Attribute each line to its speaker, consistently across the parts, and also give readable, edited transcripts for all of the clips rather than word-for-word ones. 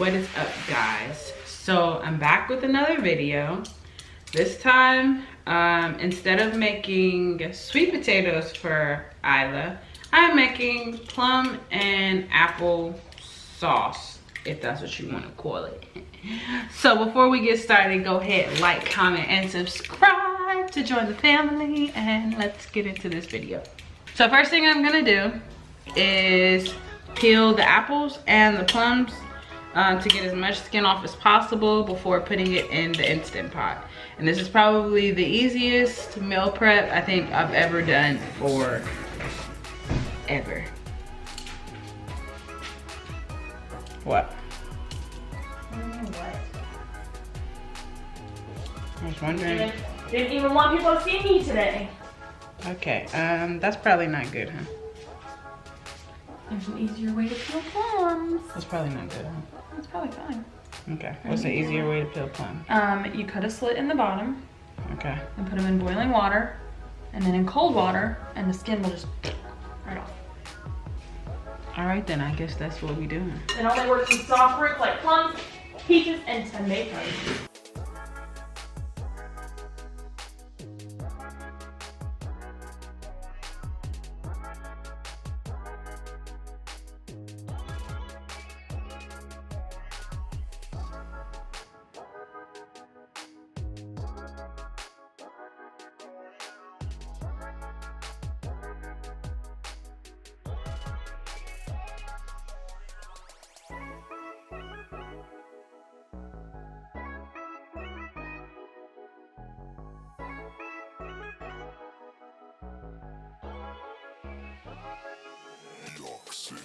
Speaker 1: What is up, guys? So I'm back with another video. This time, instead of making sweet potatoes for Isla, I'm making plum and apple sauce, if that's what you want to call it. So before we get started, go ahead, like, comment, and subscribe to join the family, and let's get into this video. So first thing I'm gonna do is peel the apples and the plums to get as much skin off as possible before putting it in the Instant Pot. And this is probably the easiest meal prep I think I've ever done for ever. What?
Speaker 2: I don't know what.
Speaker 1: I was wondering.
Speaker 2: Didn't even want people to see me today.
Speaker 1: Okay, that's probably not good, huh?
Speaker 2: There's an easier way to peel plums.
Speaker 1: That's probably not good, huh?
Speaker 2: That's probably fine.
Speaker 1: Okay, what's the easier way to peel plum?
Speaker 2: You cut a slit in the bottom
Speaker 1: Okay.
Speaker 2: and put them in boiling water, and then in cold water, and the skin will just right off.
Speaker 1: All right then, I guess that's what we doing.
Speaker 2: It only works in soft fruits like plums, peaches, and tomatoes.
Speaker 3: Ihaksi.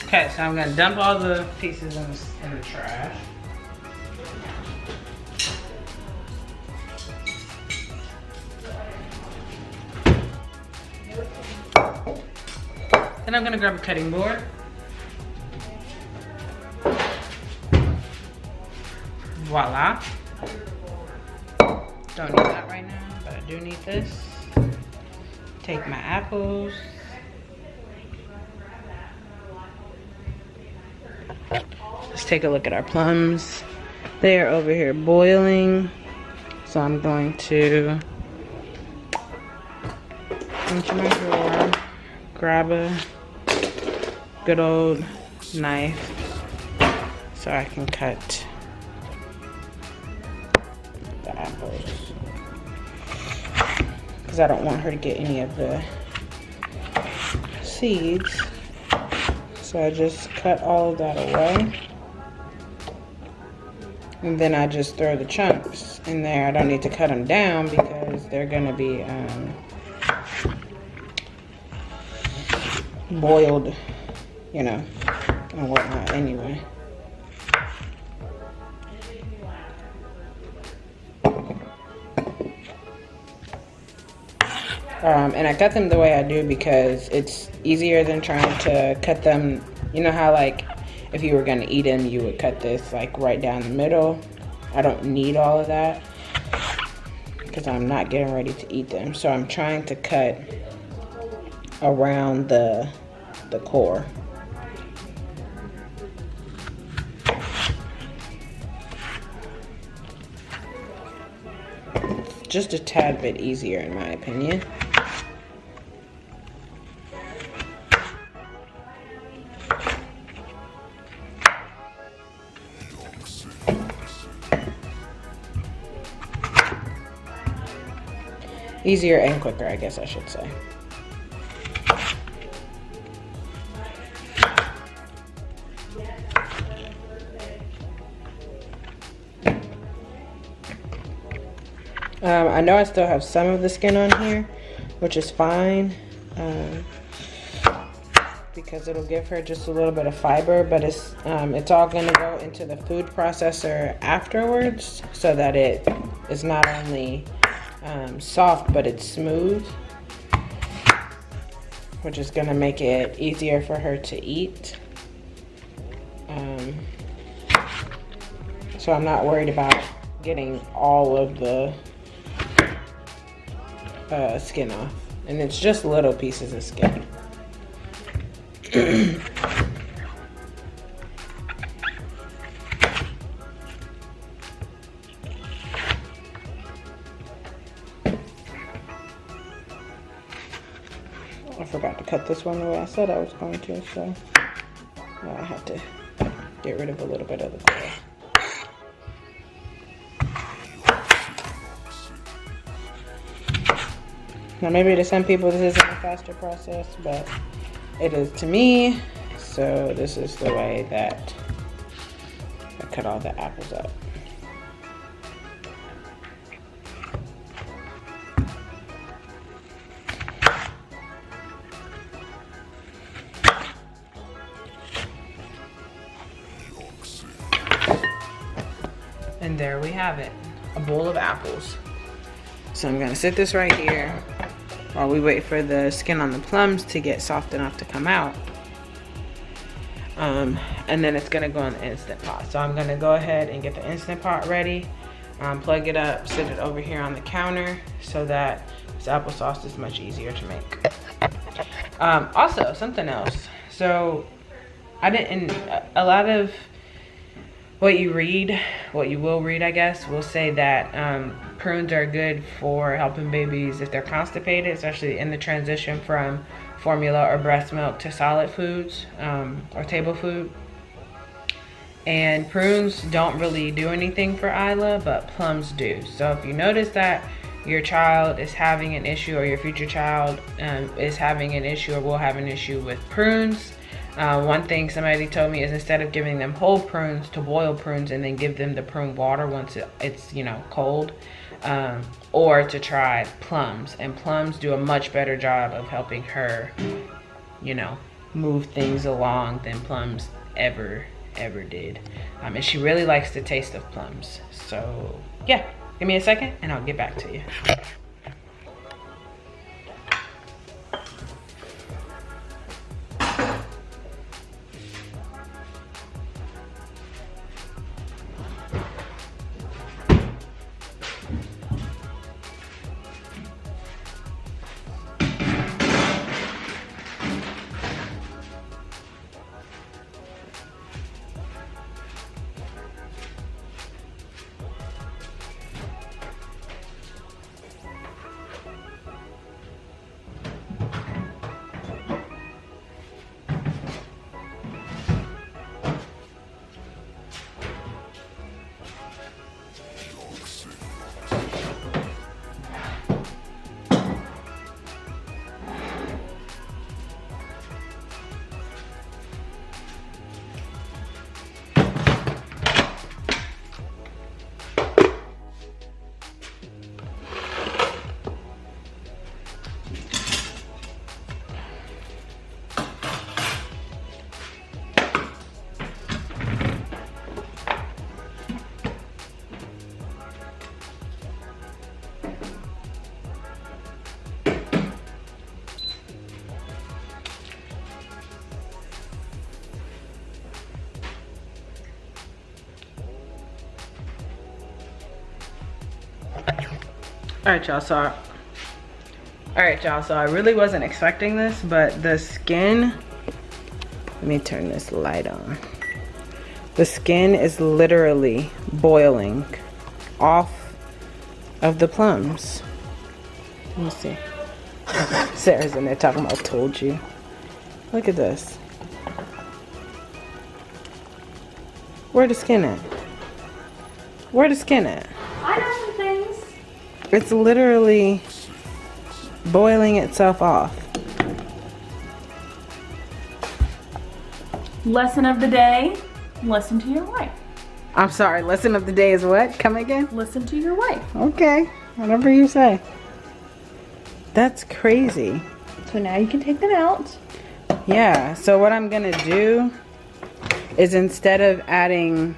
Speaker 1: Okay, so I'm gonna dump all the pieces in the trash. Then I'm gonna grab a cutting board. Voila. Don't need that right now, but I do need this. Take my apples. Let's take a look at our plums. They are over here boiling. So I'm going to into my drawer, grab a good old knife so I can cut the apples. Because I don't want her to get any of the seeds. So I just cut all of that away. And then I just throw the chunks in there. I don't need to cut them down because they're gonna be boiled, and whatnot anyway. And I cut them the way I do because it's easier than trying to cut them. You know how like if you were gonna eat them, you would cut this like right down the middle. I don't need all of that because I'm not getting ready to eat them. So I'm trying to cut around the core. Just a tad bit easier in my opinion. Easier and quicker, I guess I should say. I know I still have some of the skin on here, which is fine, because it'll give her just a little bit of fiber, but it's all gonna go into the food processor afterwards so that it is not only soft, but it's smooth, which is gonna make it easier for her to eat. So I'm not worried about getting all of the skin off, and it's just little pieces of skin. I forgot to cut this one the way I said I was going to, so I had to get rid of a little bit of the core. Now maybe to some people this isn't a faster process, but it is to me. So this is the way that I cut all the apples up. And there we have it, a bowl of apples. So I'm gonna sit this right here while we wait for the skin on the plums to get soft enough to come out. And then it's gonna go in the Instant Pot. So I'm gonna go ahead and get the Instant Pot ready, plug it up, sit it over here on the counter so that this applesauce is much easier to make. Also, something else. So I didn't, a lot of what you will read, I guess, will say that prunes are good for helping babies if they're constipated, especially in the transition from formula or breast milk to solid foods or table food. And prunes don't really do anything for Isla, but plums do. So if you notice that your child is having an issue, or your future child is having an issue or will have an issue with prunes, one thing somebody told me is instead of giving them whole prunes, to boil prunes and then give them the prune water once it's cold, or to try plums. And plums do a much better job of helping her move things along than plums ever did. And she really likes the taste of plums. So yeah, give me a second and I'll get back to you. Alright, y'all, so I really wasn't expecting this, but the skin, let me turn this light on. The skin is literally boiling off of the plums. Let me see. Sarah's in there talking about told you. Look at this. Where the skin at? Where the skin at?
Speaker 2: I know some things.
Speaker 1: It's literally boiling itself off.
Speaker 2: Lesson of the day, listen to your wife.
Speaker 1: I'm sorry, lesson of the day is what? Come again?
Speaker 2: Listen to your wife.
Speaker 1: Okay, whatever you say. That's crazy.
Speaker 2: So now you can take them out.
Speaker 1: Yeah, so what I'm gonna do is instead of adding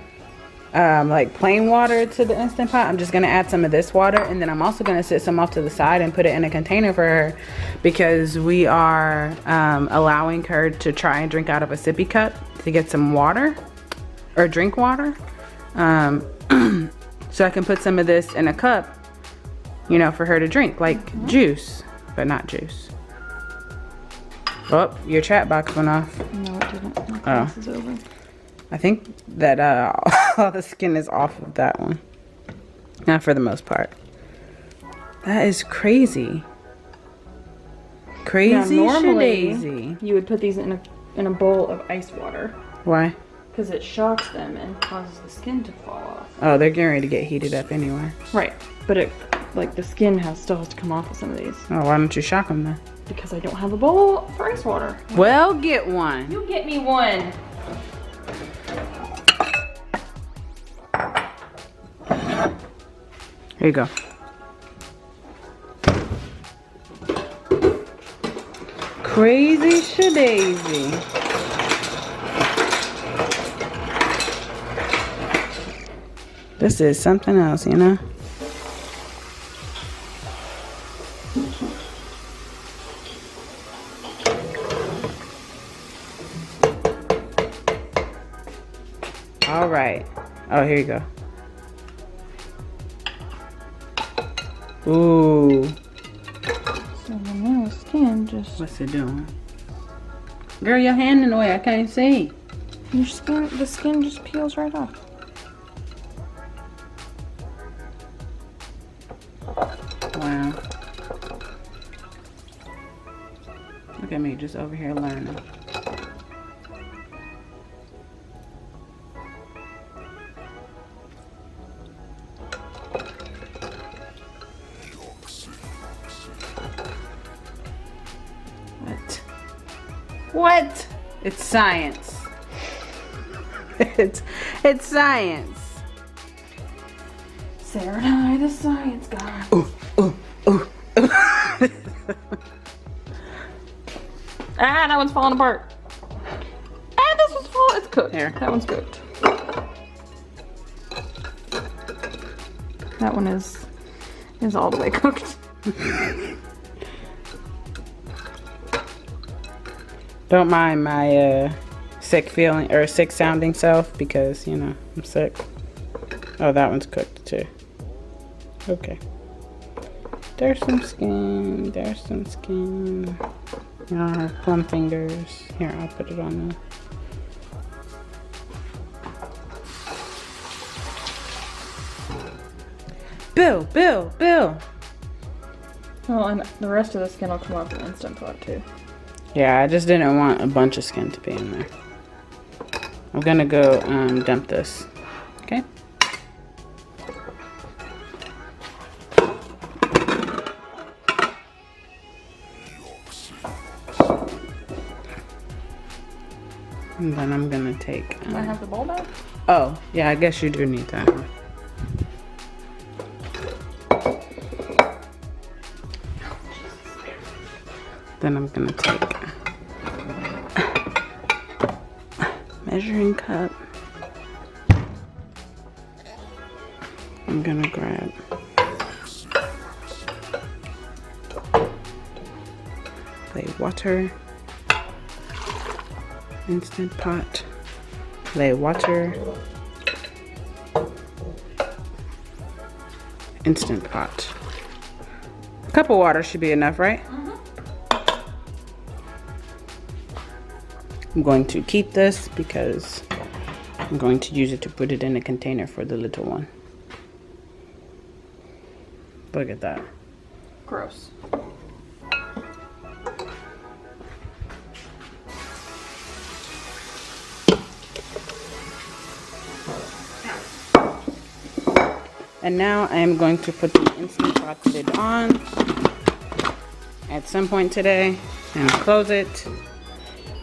Speaker 1: like plain water to the Instant Pot, I'm just gonna add some of this water, and then I'm also gonna sit some off to the side and put it in a container for her, because we are allowing her to try and drink out of a sippy cup to get some water, or drink water. So I can put some of this in a cup, you know, for her to drink, like juice, but not juice. Oh, your chat box went off.
Speaker 2: No, it didn't. My class is over.
Speaker 1: I think that all the skin is off of that one. Not for the most part. That is crazy. Crazy
Speaker 2: normally
Speaker 1: shadazy.
Speaker 2: you would put these in a bowl of ice water
Speaker 1: Why?
Speaker 2: because it shocks them and causes the skin to fall off.
Speaker 1: Oh, they're getting ready to get heated up anyway.
Speaker 2: Right, but it like the skin still has to come off of some of these
Speaker 1: Oh, why don't you shock them then?
Speaker 2: because I don't have a bowl for ice water.
Speaker 1: Well, get one.
Speaker 2: You get me one.
Speaker 1: Here you go. Crazy shadazy. This is something else, you know? All right. Oh, here you go. Ooh.
Speaker 2: So now the skin just
Speaker 1: What's it doing? Girl, your hand in the way. I can't see.
Speaker 2: the skin just peels right off.
Speaker 1: Wow. Look at me, just over here learning. What? It's science. It's science.
Speaker 2: Sarah and I, the science guy. Ah, that one's falling apart. Ah, this one's falling. It's cooked.
Speaker 1: Here.
Speaker 2: That one's cooked. That one is all the way cooked.
Speaker 1: Don't mind my sick feeling or sick sounding self, because you know I'm sick. Oh, that one's cooked too. Okay. There's some skin. There's some skin. I don't have plum fingers. Here, I'll put it on there. Bill.
Speaker 2: Well, and the rest of the skin will come off in Instant Pot too.
Speaker 1: Yeah, I just didn't want a bunch of skin to be in there. I'm gonna go dump this. Okay. And then I'm gonna take.
Speaker 2: Do I have the bowl back?
Speaker 1: Oh, yeah, I guess you do need that one. Then I'm gonna take measuring cup. I'm gonna grab lay water, Instant Pot, lay water, Instant Pot. cup of water should be enough, right? I'm going to keep this because I'm going to use it to put it in a container for the little one. Look at that.
Speaker 2: Gross.
Speaker 1: And now I am going to put the Instant Pot lid on at some point today and close it.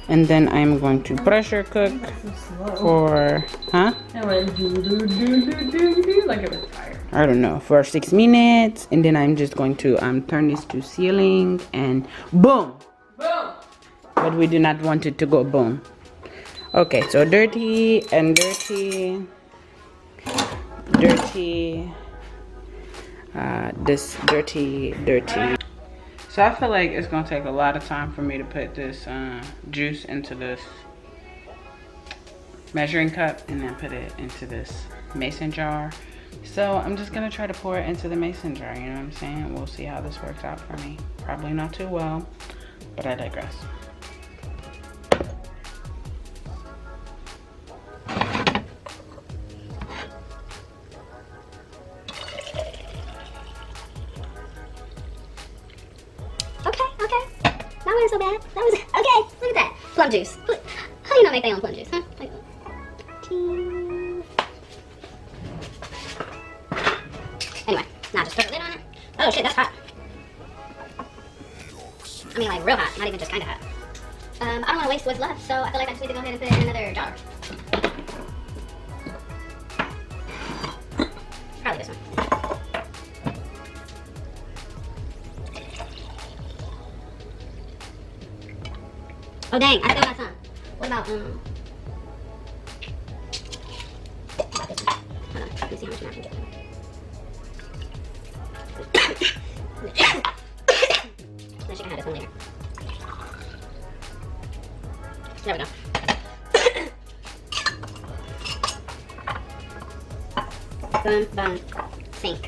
Speaker 1: And then I'm going to pressure cook for, huh?
Speaker 2: It went do like it was tired.
Speaker 1: I don't know, for 6 minutes. And then I'm just going to turn this to sealing and boom.
Speaker 2: Boom.
Speaker 1: But we do not want it to go boom. Okay, so dirty and dirty. Dirty. This dirty. So I feel like it's gonna take a lot of time for me to put this juice into this measuring cup and then put it into this mason jar. So I'm just gonna try to pour it into the mason jar, you know what I'm saying? We'll see how this works out for me. Probably not too well, but I digress.
Speaker 4: That wasn't so bad. That was okay. Look at that. Plum juice. How do you not make their own plum juice, huh? Like, anyway, now just put a lid on it. Oh shit, that's hot. I mean, like real hot, not even just kind of hot. I don't want to waste what's left, so I feel like I just need to go ahead and put it in another jar. Probably this one. Oh dang, I still got some. What about this one? Hold on, let me see how much more I can get. Then she can have this one later. There we go. Boom, boom, sink.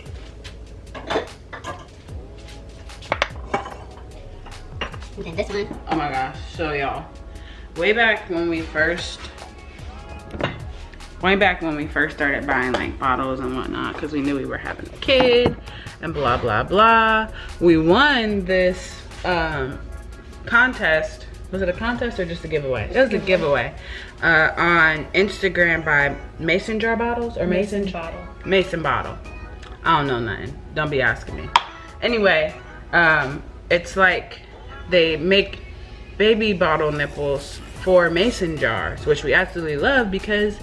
Speaker 4: And then this one.
Speaker 1: Oh my gosh, so y'all, way back when we first started buying like bottles and whatnot, because we knew we were having a kid and blah blah blah, we won this contest. Was it a contest or just a giveaway? It was a giveaway on Instagram by Mason Jar Bottles or Mason
Speaker 2: Bottle.
Speaker 1: Mason Bottle. I don't know nothing. Don't be asking me. Anyway, it's like they make baby bottle nipples for mason jars, which we absolutely love because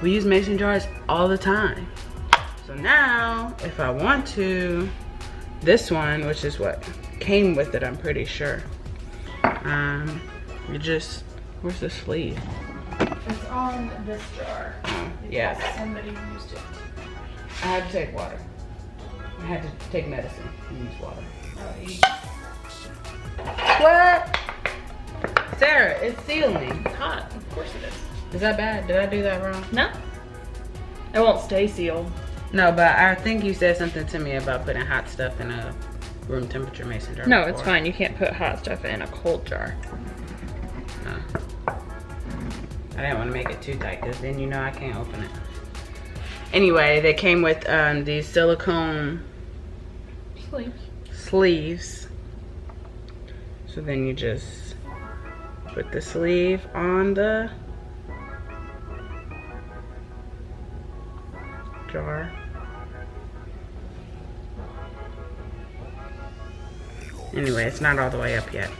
Speaker 1: we use mason jars all the time. So now, if I want to, this one, which is what came with it, I'm pretty sure. You just, where's the sleeve?
Speaker 2: It's on this jar.
Speaker 1: Yeah.
Speaker 2: Somebody used it.
Speaker 1: I had to take water. I had to take medicine and use water. What? Sarah, it's sealing.
Speaker 2: It's hot. Of course it is.
Speaker 1: Is that bad? Did I do that wrong?
Speaker 2: No. It won't stay sealed.
Speaker 1: No, but I think you said something to me about putting hot stuff in a room temperature mason jar.
Speaker 2: No,
Speaker 1: before.
Speaker 2: it's fine. You can't put hot stuff in a cold jar.
Speaker 1: No. I didn't want to make it too tight because then you know I can't open it. Anyway, they came with these silicone sleeves. So then you just put the sleeve on the jar. Anyway, it's not all the way up yet.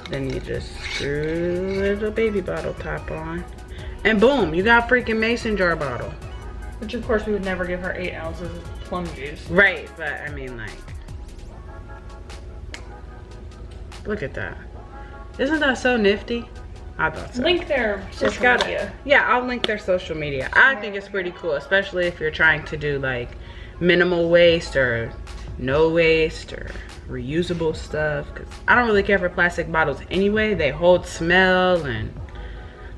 Speaker 1: Then you just screw the little baby bottle top on. And boom, you got freaking mason jar bottle.
Speaker 2: Which of course we would never give her 8 ounces of plum juice.
Speaker 1: Right, but I mean like, look at that. Isn't that so nifty? I thought so.
Speaker 2: Link their social media.
Speaker 1: Yeah, I'll link their social media. I think it's pretty cool, especially if you're trying to do like minimal waste or no waste or reusable stuff. Cause I don't really care for plastic bottles anyway. They hold smell and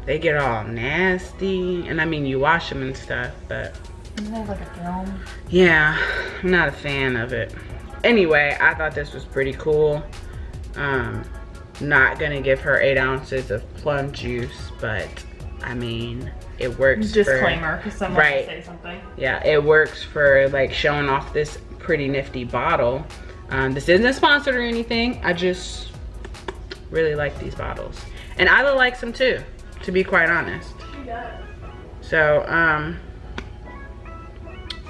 Speaker 1: they get all nasty. And I mean, you wash them and stuff, but
Speaker 2: Isn't that like a film?
Speaker 1: yeah, I'm not a fan of it. Anyway, I thought this was pretty cool. Not gonna give her 8 ounces of plum juice, but I mean, it works.
Speaker 2: Disclaimer, because someone
Speaker 1: right.
Speaker 2: will say something.
Speaker 1: Yeah, it works for like showing off this pretty nifty bottle. This isn't sponsored or anything. I just really like these bottles, and Isla likes them too, to be quite honest.
Speaker 2: She does.
Speaker 1: So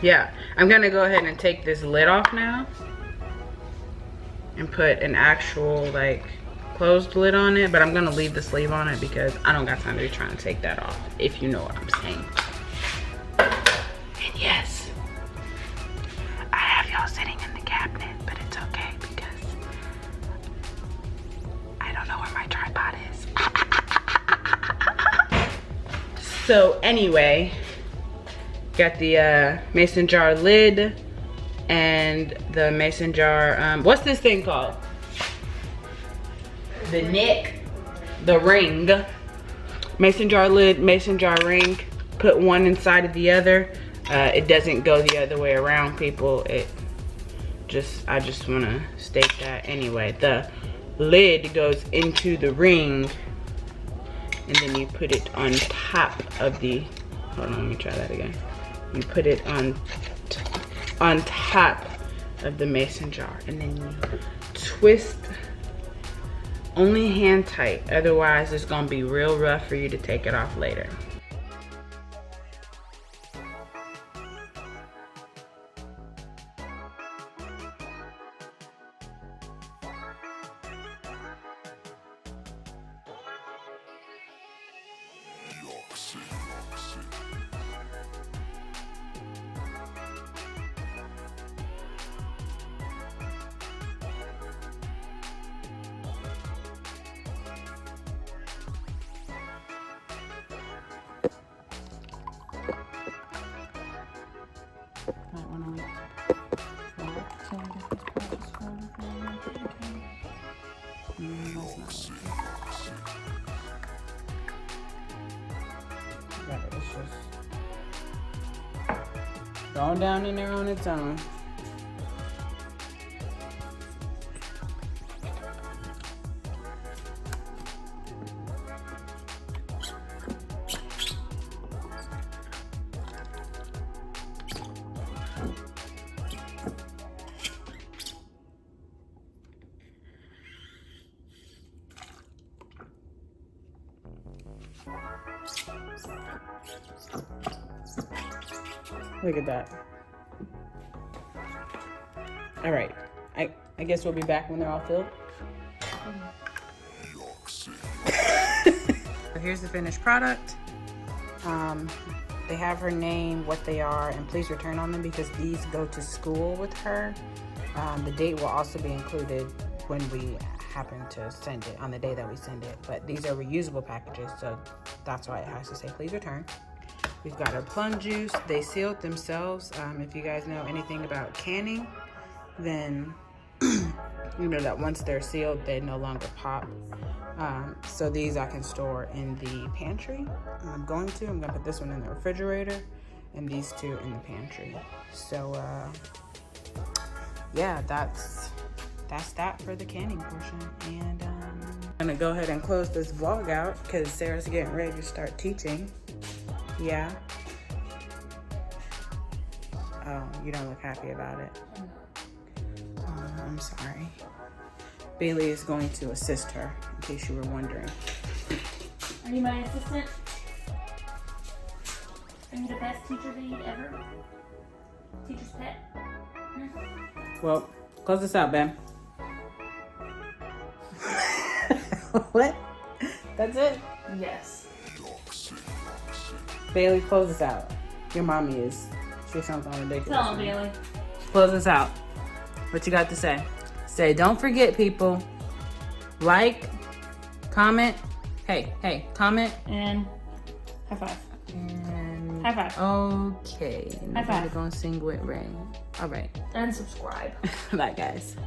Speaker 1: yeah, I'm gonna go ahead and take this lid off now and put an actual like closed lid on it, but I'm gonna leave the sleeve on it because I don't got time to be trying to take that off, if you know what I'm saying. And yes, I have y'all sitting in the cabinet, but it's okay because I don't know where my tripod is. So anyway, got the mason jar lid and the mason jar, what's this thing called? The neck, the ring. Mason jar lid, mason jar ring. Put one inside of the other. It doesn't go the other way around, people. I just want to state that. Anyway, the lid goes into the ring, and then you put it on top of the, hold on, let me try that again. You put it on top of the mason jar, and then you twist. Only hand tight, otherwise it's gonna be real rough for you to take it off later.
Speaker 3: Ihaksi.
Speaker 1: It's just going down in there on its own. Look at that. All right, I guess we'll be back when they're all filled. So here's the finished product. They have her name, what they are, and please return on them because these go to school with her. The date will also be included when we happen to send it, on the day that we send it. But these are reusable packages, so that's why it has to say please return. We've got our plum juice. They sealed themselves. If you guys know anything about canning, then you know that once they're sealed, they no longer pop. So these I can store in the pantry. I'm gonna put this one in the refrigerator and these two in the pantry. So yeah, that's that for the canning portion. And I'm gonna go ahead and close this vlog out because Sarah's getting ready to start teaching. Yeah. Oh, you don't look happy about it. Oh, I'm sorry. Bailey is going to assist her, in case you were wondering.
Speaker 2: Are you my assistant? Are you the best teacher bee ever? Teacher's pet?
Speaker 1: Well, close this out, Ben. What? That's it?
Speaker 2: Yes.
Speaker 1: Bailey, close this out. Your mommy is. She sounds all ridiculous.
Speaker 2: Tell him, Bailey.
Speaker 1: Close this out. What you got to say? Say, don't forget, people. Like, comment. Hey, comment.
Speaker 2: And high five.
Speaker 1: And
Speaker 2: high five.
Speaker 1: Okay.
Speaker 2: High five.
Speaker 1: We're gonna sing with Ray. All right.
Speaker 2: And subscribe.
Speaker 1: Bye, guys.